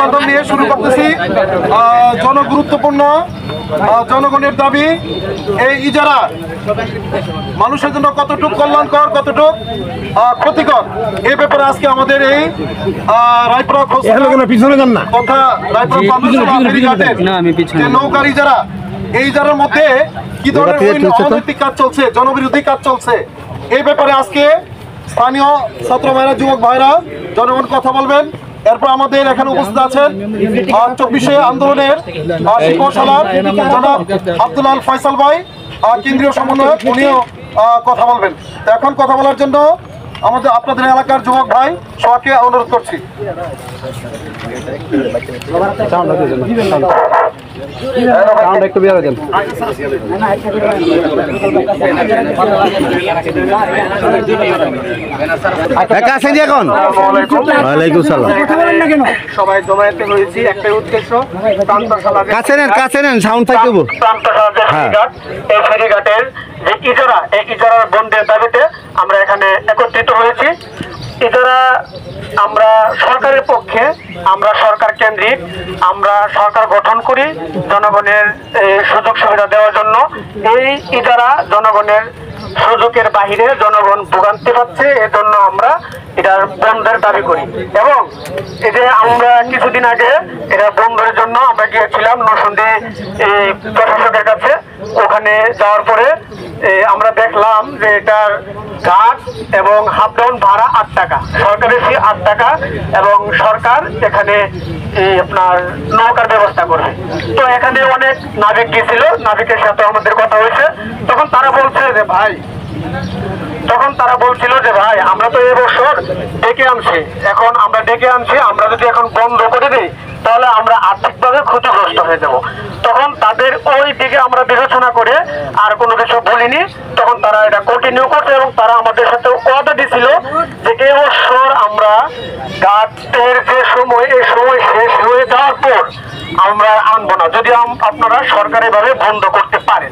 মাধ্যম নিয়ে শুরু করতেছি। জনগুরুত্বপূর্ণ জনগণের দাবি, এই ইজারা মানুষের জন্য কতটুকু কল্যাণকর, কতটুকু ক্ষতিকর, এই ব্যাপারে আজকে আমাদের এই রায়পুরা তথা নৌকার ইজারা, এই ইজারার মধ্যে কি ধরনের অনৈতিক কাজ চলছে, জনবিরোধী কাজ চলছে, এই ব্যাপারে আজকে স্থানীয় ছাত্র ভাইরা, যুবক ভাইরা, জনগণ কথা বলবেন। এরপর আমাদের এখানে উপস্থিত আছেন 24শে আন্দোলনের শিল্পশালার জনাব আব্দুল আল ফয়সাল ভাই, কেন্দ্রীয় সমন্বয়ক, উনিও কথা বলবেন। এখন কথা বলার জন্য আমাদের আপনাদের এলাকার যুবক ভাই সবাইকে অনুরোধ করছি। একটু বিয়ার দেন। সবাই জমায়েতে হয়েছি একটাই উদ্দেশ্য, কাছে নেন সাউন্ড থাকবে। এই ফেরিঘাটের যে ইজারা, এই ইজারার বন্ধের দাবিতে আমরা এখানে একত্রিত হয়েছি। ইজারা আমরা সরকারের পক্ষে, আমরা সরকার কেন্দ্রিক, আমরা সরকার গঠন করি জনগণের সুযোগ সুবিধা দেওয়ার জন্য। এই ইজারা জনগণের সুযোগের বাহিরে জনগণ ভোগান্তি পাচ্ছে, এজন্য আমরা এটার বন্ধের দাবি করি। এবং এই যে আমরা কিছুদিন আগে এটা বন্ধের জন্য আমরা গিয়েছিলাম নরসিংদী প্রশাসকের কাছে। ওখানে যাওয়ার পরে আমরা দেখলাম যে এটার ঘাট এবং হাফ ডাউন ভাড়া 8 টাকা, সরকারের ফি 8 টাকা, এবং সরকার এখানে আপনার নৌকার ব্যবস্থা করবে। তো এখানে অনেক নাবিক গিয়েছিল, নাবিকের সাথে আমাদের কথা হয়েছে। তখন তারা বলছিল যে ভাই আমরা তো এবছর ডেকে আনছি, এখন আমরা ডেকে আনছি, আমরা যদি এখন বন্ধ করে দিই তাহলে আমরা আর্থিকভাবে ক্ষতিগ্রস্ত হয়ে যাব। তখন তাদের ওই দিকে আমরা বিবেচনা করে আর কোনো কিছু বলিনি। তখন তারা এটা কন্টিনিউ করছে এবং তারা আমাদের সাথে ওয়াদা দিছিল যে এবছর আমরা ঘাটের যে সময়, এই সময় শেষ হয়ে যাওয়ার পর আমরা আনবো না, যদি আপনারা সরকারিভাবে বন্ধ করতে পারেন।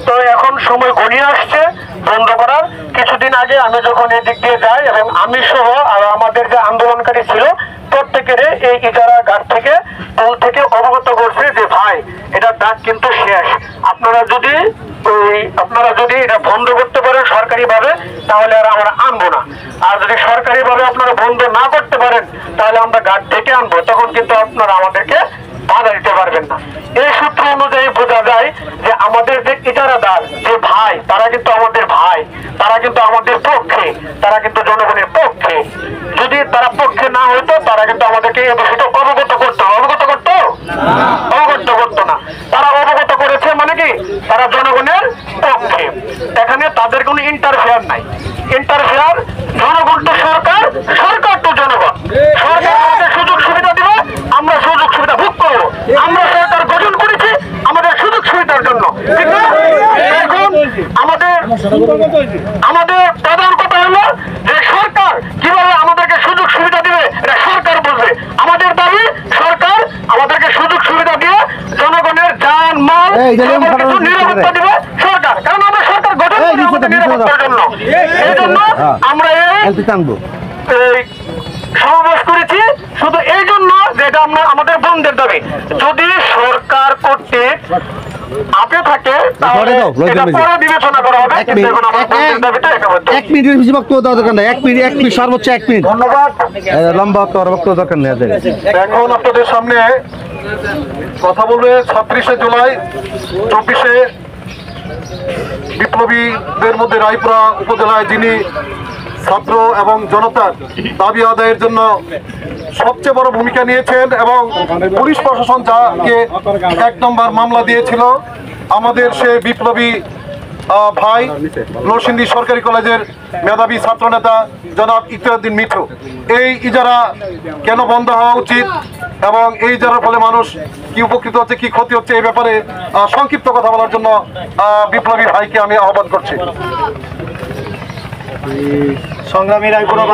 তো এখন সময় ঘনিয়ে আসছে বন্ধ করার। কিছুদিন আগে আমি যখন এদিক দিয়ে যাই এবং আমি সহ আর আমাদের যে আন্দোলনকারী ছিল প্রত্যেকের এই ইজারা ঘাট থেকে পুল থেকে অবগত করছে যে ভাই এটার ডাক কিন্তু শেষ, আপনারা যদি এটা বন্ধ করতে পারেন সরকারিভাবে তাহলে আর আমরা আনবো না, আর যদি সরকারিভাবে আপনারা বন্ধ না করতে পারেন তাহলে আমরা ঘাট থেকে আনবো, তখন কিন্তু আপনারা আমাদেরকে বাধা দিতে পারবেন না। এই সূত্র অনুযায়ী বোঝা যায় যে আমাদের যে ইজারাদার যে ভাই, তারা কিন্তু আমাদের ভাই, তারা কিন্তু আমাদের পক্ষে, তারা কিন্তু জনগণের পক্ষে। যদি তারা পক্ষে না হইতো তারা কিন্তু আমাদেরকে এই বিষয়টা অবগত করতো না। তারা অবগত করেছে মানে কি, তারা জনগণের পক্ষে। এখানে তাদের কোনো ইন্টারফেয়ার নাই। ইন্টারফেয়ার জনগণ তো সরকার, সরকার তো জনগণ। সরকার আমাদের সুযোগ সুবিধা দিবে, আমরা সুযোগ সুবিধা ভোগ করবো। আমরা সরকার গঠন করেছি আমাদের সুযোগ সুবিধার জন্য, ঠিক না? এখন আমাদের প্রধান কথা হলো যে সরকার কিভাবে আমাদেরকে সুযোগ সুবিধা দিবে এটা সরকার বলবে। আমাদের দাবি সরকার আমাদেরকে সুযোগ সুবিধা দিয়ে জনগণের জান মাল নিরাপত্তা দিবে সরকার, কারণ আমরা সরকার গঠন করি আমাদের নিরাপত্তার জন্য। এই জন্য আমরা এই সমাবেশ করেছি শুধু এই জন্য যে এটা আমাদের বন্ধের দাবি। যদি সরকার কর্তৃক আপে থাকে তাহলে এটা পরে বিবেচনা করা হবে, কিন্তু এখন আমার বন্ধের দাবিটা একেবারে 1 মিনিটের বেশি বক্তব্য দেওয়া দরকার নাই। 1 মিনিট সর্বোচ্চ 1 মিনিট। ধন্যবাদ। লম্বা বক্তব্য দরকার নেই। এখন আপনাদের সামনে কথা বলবে 36শে জুলাই 24শে বিপ্লবীদের মধ্যে রায়পুরা উপজেলায় যিনি ছাত্র এবং জনতার দাবি আদায়ের জন্য সবচেয়ে বড় ভূমিকা নিয়েছেন এবং পুলিশ প্রশাসন যাকে 1 নম্বর মামলা দিয়েছিল, আমাদের সে বিপ্লবী ভাই নরসিংদী সরকারি কলেজের মেধাবী ছাত্রনেতা জনাব ইকরাউদ্দিন মিঠু। এই ইজারা কেন বন্ধ হওয়া উচিত এবং এই ইজারার ফলে মানুষ কি উপকৃত হচ্ছে, কি ক্ষতি হচ্ছে, এই ব্যাপারে সংক্ষিপ্ত কথা বলার জন্য বিপ্লবী ভাইকে আমি আহ্বান করছি। সংগ্রামী রায়পুরা